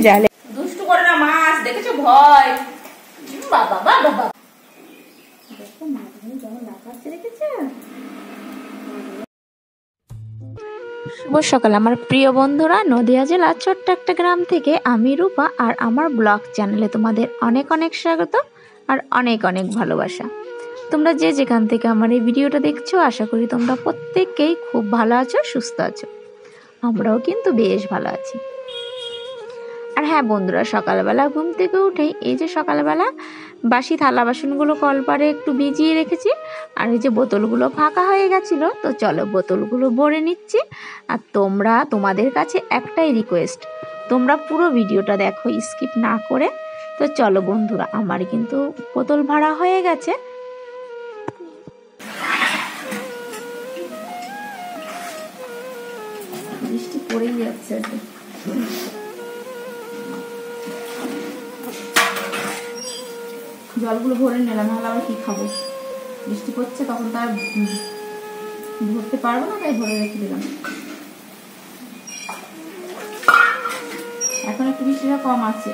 জালে দুষ্টু করে না মাছ দেখেছো ভয় বাবা বাবা বাবা দেখো মাছ যেমন লাফাচ্ছে দেখেছো। শুভ সকাল আমার প্রিয় বন্ধুরা, নদিয়া জেলার ছোট্ট একটা গ্রাম থেকে আমি রূপা আর আমার ব্লগ চ্যানেলে তোমাদের অনেক অনেক স্বাগত আর অনেক অনেক ভালোবাসা। তোমরা যে যেখান থেকে আমার এই ভিডিওটা দেখছো, আশা করি তোমরা প্রত্যেককেই খুব ভালো আছো, সুস্থ আছো। আমরাও কিন্তু বেশ ভালো আছি। আর হ্যাঁ বন্ধুরা, সকালবেলা ঘুম থেকে উঠেই এই যে সকালবেলা বাসি থালা বাসনগুলো কলপারে একটু ভিজিয়ে রেখেছি, আর এই যে বোতলগুলো ফাঁকা হয়ে গেছিলো, তো চলো বোতলগুলো ভরে নিচ্ছি। আর তোমাদের কাছে একটাই রিকোয়েস্ট, তোমরা পুরো ভিডিওটা দেখো স্কিপ না করে। তো চলো বন্ধুরা, আমার কিন্তু বোতল ভরা হয়ে গেছে। বৃষ্টি পড়েই যাচ্ছে, জলগুলো ভরে নিলাম, নাহলে আবার কি খাবো, বৃষ্টি পড়ছে তখন তো আর ভরতে পারবো না, তাই ভরে রেখে দিলাম। এখন একটু বৃষ্টিটা কম আছে।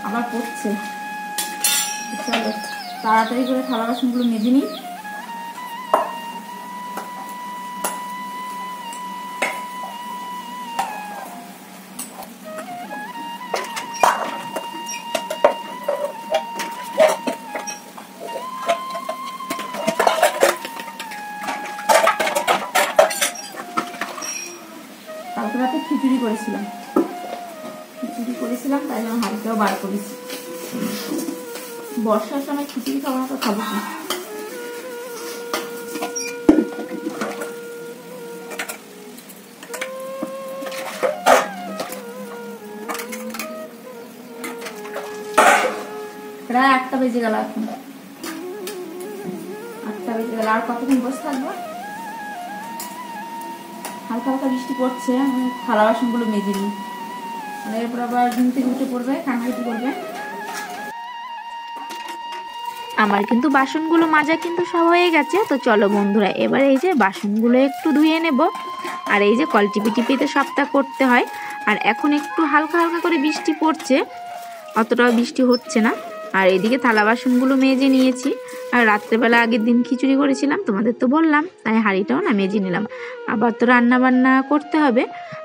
আবার পড়ছে, চলো তাড়াতাড়ি করে থালা বাসনগুলো মেজে নিই। কালকে রাতে খিচুড়ি করেছিলাম, তাই জন্য হাঁড়িটাও বার করেছি। বর্ষার সময় খিচুড়ি খাবো না তো খাবো কি। প্রায় 8টা বেজে গেল, এখন 8টা বেজে গেল, আর কতক্ষণ বসে থাকবো। হালকা হালকা বৃষ্টি পড়ছে, আমি থালা বাসনগুলো মেজে নিই, এরপর আবার ঘুম থেকে উঠে পড়বে, কান্নাকাটি করবে। আমার কিন্তু বাসনগুলো মাজা কিন্তু সব হয়ে গেছে। তো চলো বন্ধুরা, এবার এই যে বাসনগুলো একটু ধুয়ে নেব। আর এই যে কল টিপি টিপিতে সবটা করতে হয়। আর এখন একটু হালকা হালকা করে বৃষ্টি পড়ছে, অতটাও বৃষ্টি হচ্ছে না। আর এদিকে থালা বাসনগুলো মেজে নিয়েছি। আর রাত্রেবেলা আগের দিন খিচুড়ি করেছিলাম, তোমাদের তো বললাম, তাই হাঁড়িটাও না মেজে নিলাম। আবার তো রান্না বান্না করতে হবে।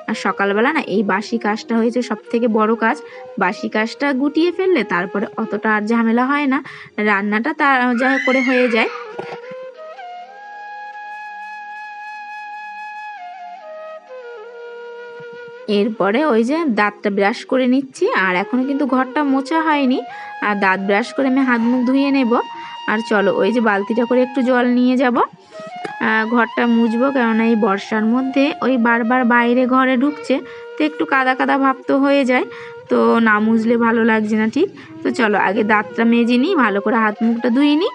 আর সকালবেলা না এই বাসি কাজটা হয়েছে সব থেকে বড় কাজ। বাসি কাজটা গুটিয়ে ফেললে তারপরে অতটা আর ঝামেলা হয় না, রান্নাটা তা যা করে হয়ে যায়। এরপরে ওই যে দাঁতটা ব্রাশ করে নিচ্ছি। আর এখনো কিন্তু ঘরটা মোছা হয়নি, আর দাঁত ব্রাশ করে আমি হাত মুখ ধুয়ে নেব। আর চলো ওই যে বালতিটা করে একটু জল নিয়ে যাব, ঘরটা মুছবো। কেননা এই বর্ষার মধ্যে ওই বারবার বাইরে ঘরে ঢুকছে, তো একটু কাদা কাদা ভাব তো হয়ে যায়, তো না মুছলে ভালো লাগছে না ঠিক। তো চলো আগে দাঁতটা মেজে নিই, ভালো করে হাত মুখটা ধুয়ে নিই,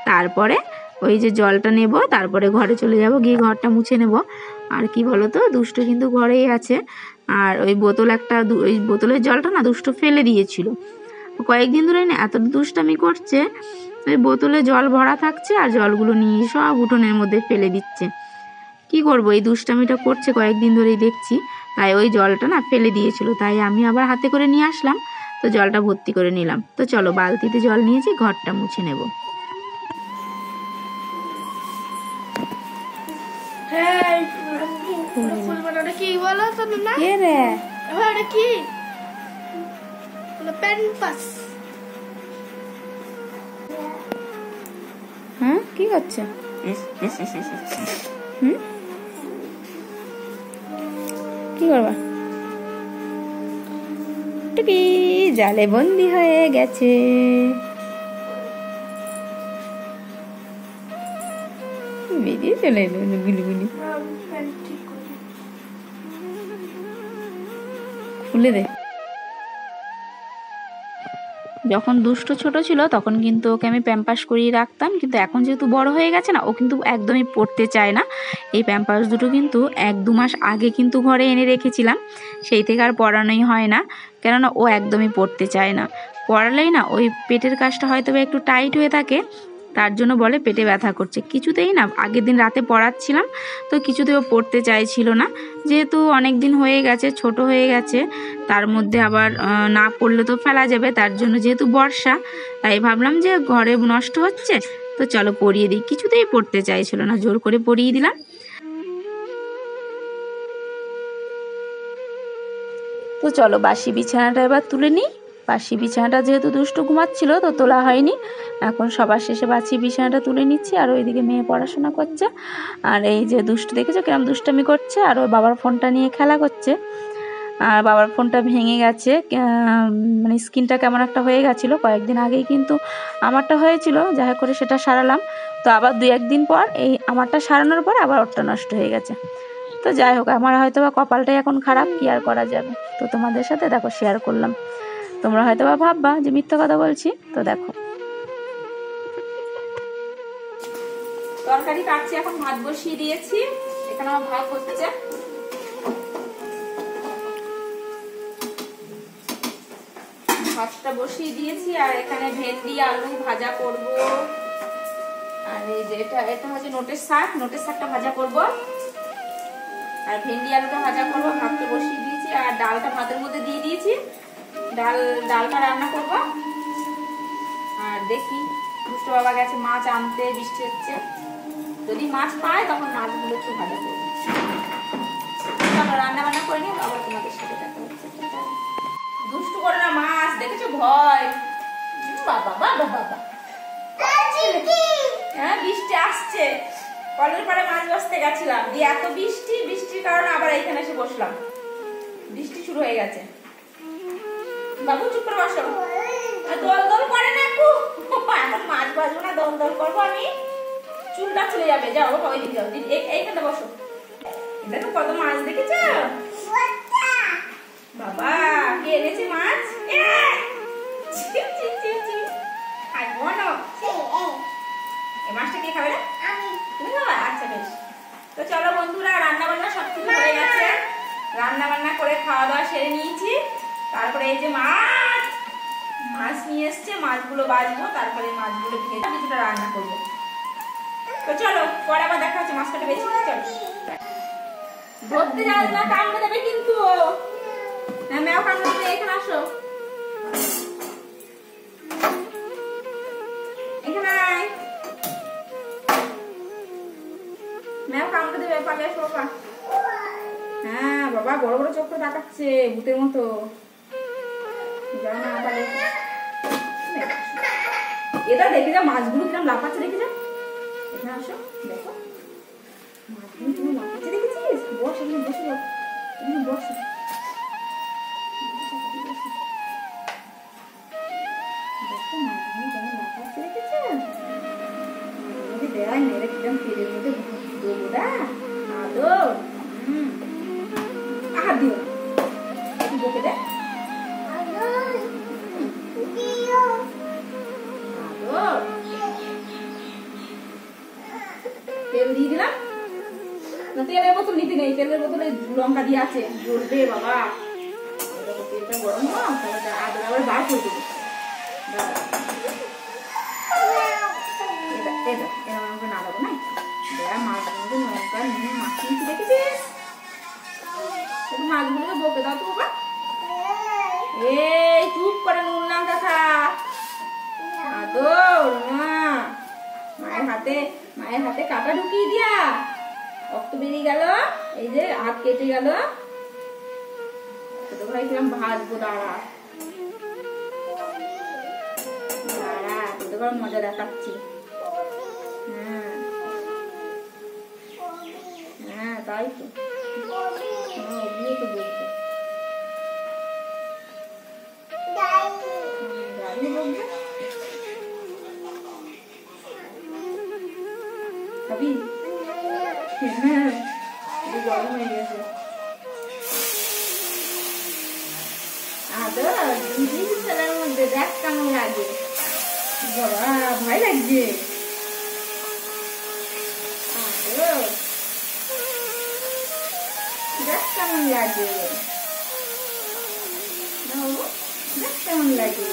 তারপরে ওই যে জলটা নেব, তারপরে ঘরে চলে যাব, গিয়ে ঘরটা মুছে নেব। আর কি বলো তো, দুষ্টু কিন্তু ঘরেই আছে। আর ওই ওই বোতলের জলটা না দুষ্টু ফেলে দিয়েছিল, কয়েকদিন ধরে না এত দুষ্টামি করছে, ওই বোতলে জল ভরা থাকছে আর জলগুলো নিয়ে সব উঠোনের মধ্যে ফেলে দিচ্ছে। কি করব, এই দুষ্টামিটা করছে কয়েকদিন ধরেই দেখছি, তাই ওই জলটা না ফেলে দিয়েছিল, তাই আমি আবার হাতে করে নিয়ে আসলাম, তো জলটা ভর্তি করে নিলাম। তো চলো বালতিতে জল নিয়েছি, ঘরটা মুছে নেব। কি বলো তো না, কে রে এবারে কি প্যাম্পাস? হ্যাঁ কি করছো? কি করবা? টুকি জালে বন্দি হয়ে গেছে। বেরিয়ে চলে এলো গুলিগুলি, খুলে দে। যখন দুষ্ট ছোট ছিল তখন কিন্তু ওকে আমি প্যাম্পাস করিয়ে রাখতাম, কিন্তু এখন যেহেতু বড় হয়ে গেছে না, ও কিন্তু একদমই পড়তে চায় না। এই প্যাম্পাস দুটো কিন্তু 1-2 মাস আগে কিন্তু ঘরে এনে রেখেছিলাম, সেই থেকে আর পরানোই হয় না, কেননা ও একদমই পড়তে চায় না। পড়ালেই না ওই পেটের কাজটা হয়তো একটু টাইট হয়ে থাকে, তার জন্য বলে পেটে ব্যথা করছে। কিছুতেই না, আগের দিন রাতে পড়াচ্ছিলাম তো কিছুতেই ও পড়তে চাইছিল না, যেহেতু অনেক দিন হয়ে গেছে, ছোট হয়ে গেছে, তার মধ্যে আবার না পড়লে তো ফেলা যাবে, তার জন্য যেহেতু বর্ষা, তাই ভাবলাম যে ঘরে নষ্ট হচ্ছে তো চলো পড়িয়ে দিই। কিছুতেই পড়তে চাইছিল না, জোর করে পড়িয়ে দিলাম। তো চলো বাসি বিছানাটা এবার তুলে নিই। বাসি বিছানাটা যেহেতু দুষ্টু ঘুমাচ্ছিল তো তোলা হয়নি, এখন সবার শেষে বাসি বিছানাটা তুলে নিচ্ছি। আর ওইদিকে মেয়ে পড়াশোনা করছে, আর এই যে দুষ্টু দেখেছো কিরম দুষ্টামি করছে, আর ওই বাবার ফোনটা নিয়ে খেলা করছে। আর বাবার ফোনটা ভেঙে গেছে, মানে স্ক্রিনটা কেমন একটা হয়ে গেছিলো কয়েকদিন আগেই, কিন্তু আমারটা হয়েছিল, যাই হোক করে সেটা সারালাম। তো আবার 2-1 দিন পর এই আমারটা সারানোর পর আবার ওরটা নষ্ট হয়ে গেছে। তো যাই হোক, আমার হয়তো বা কপালটাই এখন খারাপ, কি আর করা যাবে। তো তোমাদের সাথে দেখো শেয়ার করলাম, তোমরা হয়তো বা ভাববা যে মিথ্যা কথা বলছি। তো দেখো তরকারি কাটছি, এখন ভাত বসিয়ে দিয়েছি, এখানে আমার ভাত হচ্ছে। ভাতটা বসিয়ে দিয়েছি, আর এখানে ভেন্ডি আলু ভাজা করব। আর এই যে এটা হচ্ছে নোটের শাক, নোটের শাকটা ভাজা করব, আর ভেন্ডি আলুটা ভাজা করবো। ভাতটা বসিয়ে দিয়েছি, আর ডালটা ভাতের মধ্যে দিয়ে দিয়েছি, ডালটা রান্না করব। আর দেখি দুষ্ট বাবা গেছে মাছ আনতে, বৃষ্টি হচ্ছে, যদি মাছ পায় তখন মাছগুলো একটু ভাজা করবো। চলো রান্না বান্না করে নিই, আবার তোমাদের সাথে দেখা হচ্ছে। দুষ্টু করে না, মাছ দেখেছো ভয়। বাবা বাবা বাবা, হ্যাঁ বৃষ্টি আসছে, কলের পাড়ে মাছ বসতে গেছিলাম, দিয়ে এত বৃষ্টির কারণে আবার এখানে এসে বসলাম, বৃষ্টি শুরু হয়ে গেছে। বাবু চুপ করে বসো, দল দল করে না একটু, এখন মাছ বাজবো না, দল দল করবো আমি, চুলটা চলে যাবে। যাও ওই দিকে যাও, এইখানে বসো। দেখো কত মাছ দেখেছো বাবা, কে এনেছে মাছ? এই মাছটা কে খাবে? তুমি খাবে? আচ্ছা বেশ। তো চলো বন্ধুরা, রান্না বান্না সবকিছু হয়ে গেছে, রান্না বান্না করে খাওয়া দাওয়া সেরে নিয়েছি। তারপরে এই যে মাছ নিয়ে এসছে, মাছগুলো বাজবো, তারপরে মাছগুলো ভেজে কিছুটা রান্না করবো। তো চলো পরে আবার দেখা হচ্ছে, মাছ কাটা বেশি। চলো ধরতে যাও না, কামড়ে দেবে কিন্তু। হ্যাঁ মেও কামড়ে দেবে, এখানে আসো, এখানে আয়, মেও কামড়ে দেবে, পালে আসো বাবা। হ্যাঁ বাবা বড় বড় চোখ তাকাচ্ছে ভূতের মতো, যাও না পালে। এটা দেখে যাও মাছগুলো কিরম লাফাচ্ছে, দেখে যাও, এখানে আসো, দেখো মাছগুলো কিরম লাফাচ্ছে, দেখেছিস? বস এখানে, বসে যাও, এখানে বসো। দেখো মাছগুলো কেমন লাফাচ্ছে, দেখেছেন? দেয় মেরে কিরম তেলের মধ্যে দৌড়া আদর। হাত দিও একটু বকে দেয়, তেল দিয়ে দিলাম না, তেলের বোতল নিতে নেই, তেলের বোতলে লঙ্কা দিয়ে আছে, জ্বলবে বাবা। তেলটা গরম হোক, তাহলে আদর আবার বার করে দেবো। আমাকে না দেবো না, মাছগুলোর মধ্যে লঙ্কা নিয়ে মাখিয়ে দেখেছিস? মাছগুলোকে বকে দাও তো বাবা। এই চুপ করে নুন লঙ্কা খা, আদর মায়ের হাতে কাটা ঢুকিয়ে দিয়া, রক্ত বেরিয়ে গেল, এই যে হাত কেটে গেল। ছোট ভাই কিরম ভাজবো, দাঁড়া তোদের মজা দেখাচ্ছি। হ্যাঁ তাই তো, তো বলছে খাবি? হ্যাঁ গরম হয়ে গেছে। আদর তেলের মধ্যে দেখ কেমন লাগে, বাবা ভয় লাগছে। আদর দেখ কেমন লাগে, দেখ কেমন লাগে।